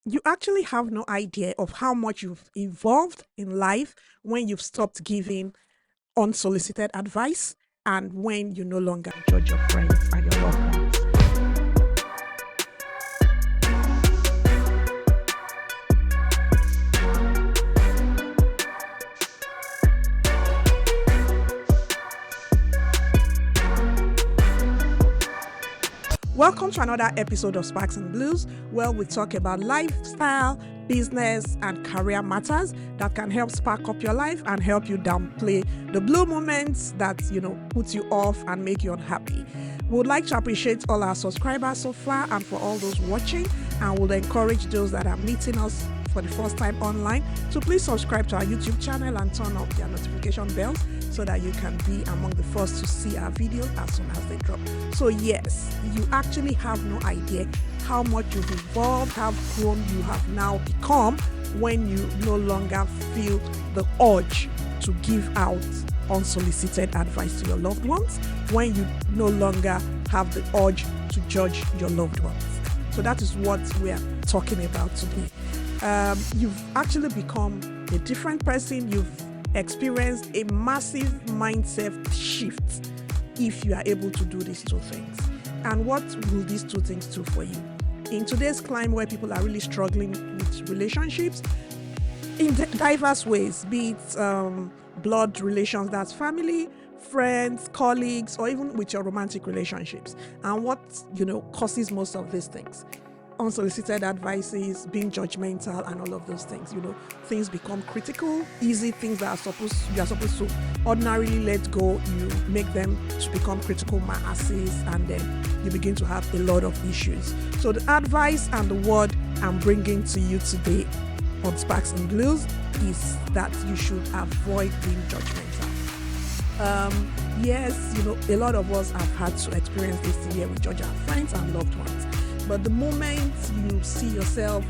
You actually have no idea of how much you've evolved in life when you've stopped giving unsolicited advice and when you no longer judge your friends and your loved ones. Welcome to another episode of Sparks and Blues, where we talk about lifestyle, business, and career matters that can help spark up your life and help you downplay the blue moments that, put you off and make you unhappy. We would like to appreciate all our subscribers so far and for all those watching, and would encourage those that are meeting us for the first time online to please subscribe to our YouTube channel and turn on their notification bells so that you can be among the first to see our videos as soon as they drop. So yes, you actually have no idea how much you've evolved, how grown you have now become when you no longer feel the urge to give out unsolicited advice to your loved ones, when you no longer have the urge to judge your loved ones. So that is what we are talking about today. You've actually become a different person. You've experienced a massive mindset shift if you are able to do these two things. And what will these two things do for you? In today's climate where people are really struggling with relationships in diverse ways, be it blood relations, that's family, friends, colleagues, or even with your romantic relationships. And what, causes most of these things? Unsolicited advices, being judgmental, and all of those things. Things become critical, easy things that you are supposed to ordinarily let go. You make them to become critical masses, and then you begin to have a lot of issues. So the advice and the word I'm bringing to you today on Sparks and Blues is that you should avoid being judgmental. Yes, a lot of us have had to experience this where we judge our friends and loved ones. But the moment you see yourself,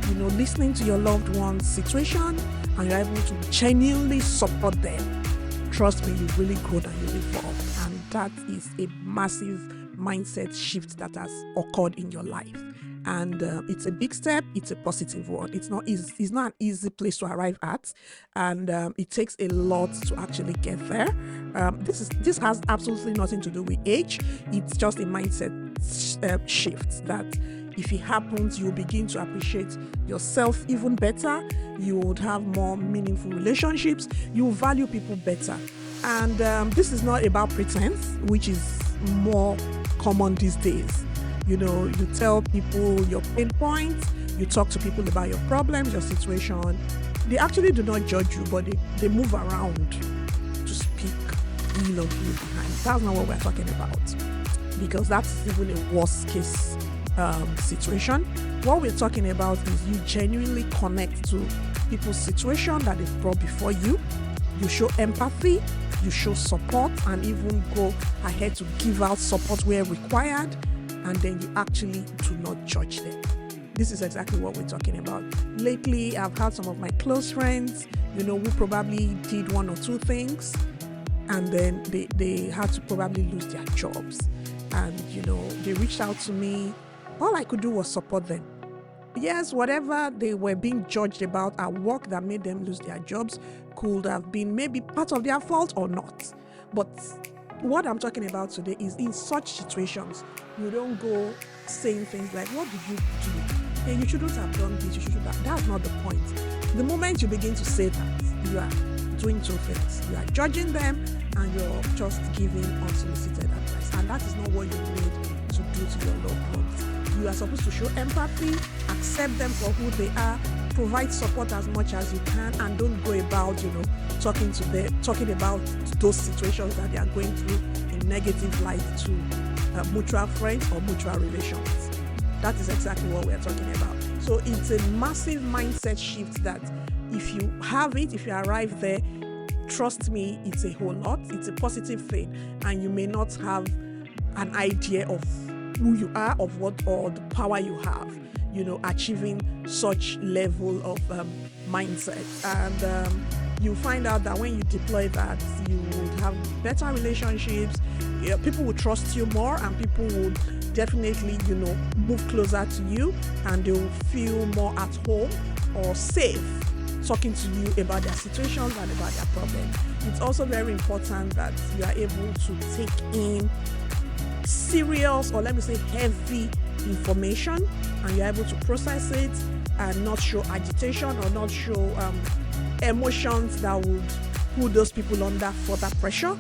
listening to your loved one's situation and you're able to genuinely support them, trust me, you've really grown and you've evolved. And that is a massive mindset shift that has occurred in your life. And it's a big step. It's a positive one. It's not easy. It's not an easy place to arrive at, and it takes a lot to actually get there. This has absolutely nothing to do with age. It's just a mindset shift that if it happens, you'll begin to appreciate yourself even better. You would have more meaningful relationships. You will value people better. And this is not about pretense, which is more common these days. You tell people your pain points, you talk to people about your problems, your situation. They actually do not judge you, but they move around to speak ill of you behind. That's not what we're talking about, because that's even a worst case situation. What we're talking about is you genuinely connect to people's situation that they've brought before you. You show empathy, you show support, and even go ahead to give out support where required. And then you actually do not judge them. This is exactly what we're talking about. Lately, I've had some of my close friends, who probably did one or two things, and then they had to probably lose their jobs. And, they reached out to me. All I could do was support them. Yes, whatever they were being judged about at work that made them lose their jobs could have been maybe part of their fault or not. But what I'm talking about today is in such situations, you don't go saying things like, what did you do? Hey, you shouldn't have done this, you should have. That's not the point. The moment you begin to say that, you are doing two things. You are judging them and you're just giving unsolicited advice. And that is not what you need to do to your loved ones. You are supposed to show empathy, accept them for who they are, provide support as much as you can, and don't go about, talking about those situations that they are going through in negative light to mutual friends or mutual relations. That is exactly what we're talking about. So it's a massive mindset shift that if you have it, if you arrive there, trust me, it's a whole lot. It's a positive thing, and you may not have an idea of who you are, of what or the power you have, achieving such level of mindset. And you find out that when you deploy that, you would have better relationships. People will trust you more, and people would definitely, move closer to you, and they will feel more at home or safe talking to you about their situations and about their problems. It's also very important that you are able to take in serious, or let me say heavy information, and you're able to process it and not show agitation or not show emotions that would put those people under further pressure.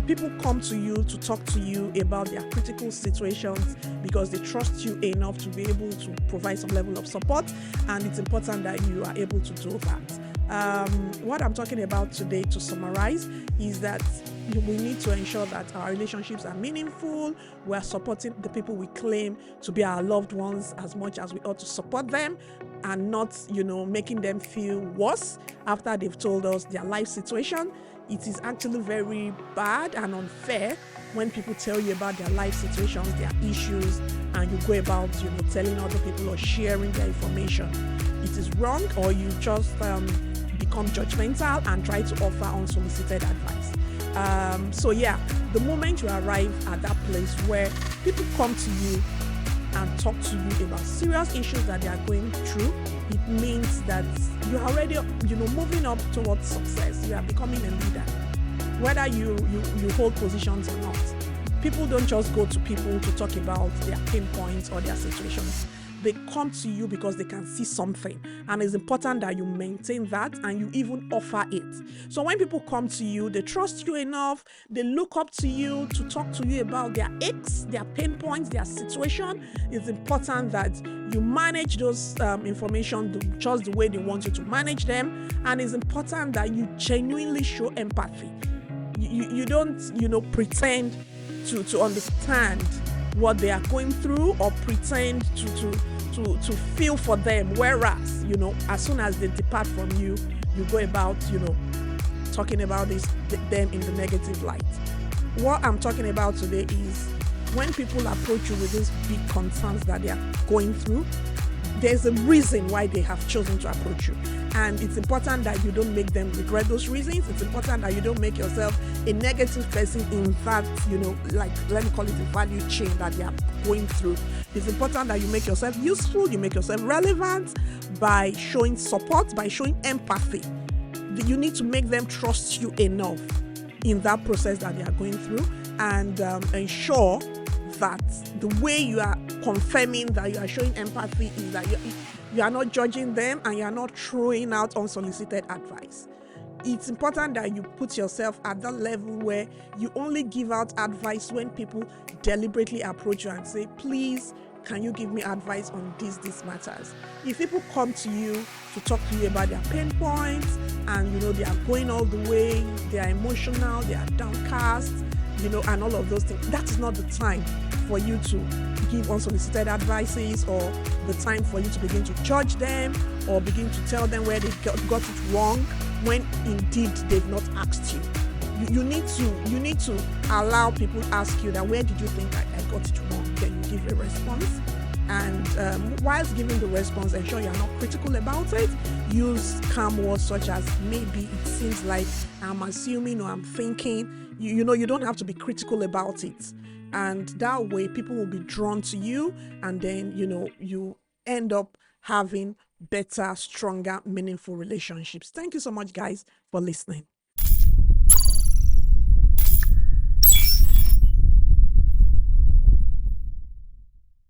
People come to you to talk to you about their critical situations because they trust you enough to be able to provide some level of support, and it's important that you are able to do that. What I'm talking about today, to summarize, is that we need to ensure that our relationships are meaningful. We're supporting the people we claim to be our loved ones as much as we ought to support them, and not, making them feel worse after they've told us their life situation. It is actually very bad and unfair when people tell you about their life situations, their issues, and you go about, telling other people or sharing their information. It is wrong, or you just become judgmental and try to offer unsolicited advice. The moment you arrive at that place where people come to you and talk to you about serious issues that they are going through, it means that you're already, moving up towards success. You are becoming a leader, whether you hold positions or not. People don't just go to people to talk about their pain points or their situations. They come to you because they can see something, and it's important that you maintain that and you even offer it. So when people come to you, they trust you enough, they look up to you to talk to you about their aches, their pain points, their situation. It's important that you manage those information just the way they want you to manage them, and it's important that you genuinely show empathy. You don't, pretend to understand what they are going through, or pretend to feel for them, whereas as soon as they depart from you, you go about talking about them in the negative light. What I'm talking about today is when people approach you with these big concerns that they are going through, there's a reason why they have chosen to approach you. And it's important that you don't make them regret those reasons. It's important that you don't make yourself a negative person in that, let me call it a value chain that they are going through. It's important that you make yourself useful, you make yourself relevant by showing support, by showing empathy. You need to make them trust you enough in that process that they are going through, and ensure that the way you are confirming that you are showing empathy is that you are not judging them and you are not throwing out unsolicited advice. It's important that you put yourself at that level where you only give out advice when people deliberately approach you and say, please, can you give me advice on these matters? If people come to you to talk to you about their pain points, and they are going all the way, they are emotional, they are downcast, and all of those things, that is not the time for you to give unsolicited advices, or the time for you to begin to judge them or begin to tell them where they got it wrong, when indeed they've not asked you. You need to allow people ask you that, where did you think I got it wrong? Then you give a response, and whilst giving the response, ensure you're not critical about it. Use calm words such as, maybe it seems like, I'm assuming, or I'm thinking. You don't have to be critical about it, and that way people will be drawn to you, and then you end up having better, stronger, meaningful relationships. Thank you so much, guys, for listening.